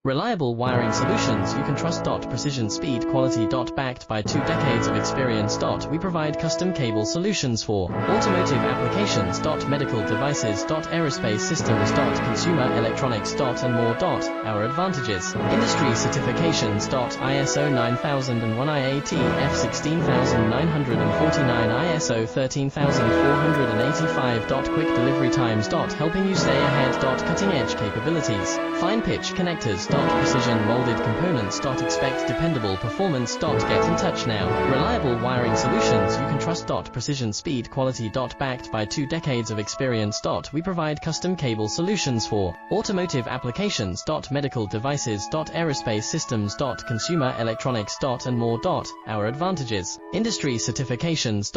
Reliable wiring solutions you can trust. Precision, speed, quality. Backed by 2 decades of experience. We provide custom cable solutions for automotive applications. Medical devices. Aerospace systems. Consumer electronics. And more. Our advantages: industry certifications. ISO 9001, IATF 16949, ISO 13485. Quick delivery times. Helping you stay ahead. Cutting edge capabilities. Fine pitch connectors. Precision molded components. Expect dependable performance. Get in touch now. Reliable wiring solutions you can trust. Precision, speed, quality. Backed by 2 decades of experience. We provide custom cable solutions for automotive applications. Medical devices. Aerospace systems. Consumer electronics. And more. Our advantages: industry certifications.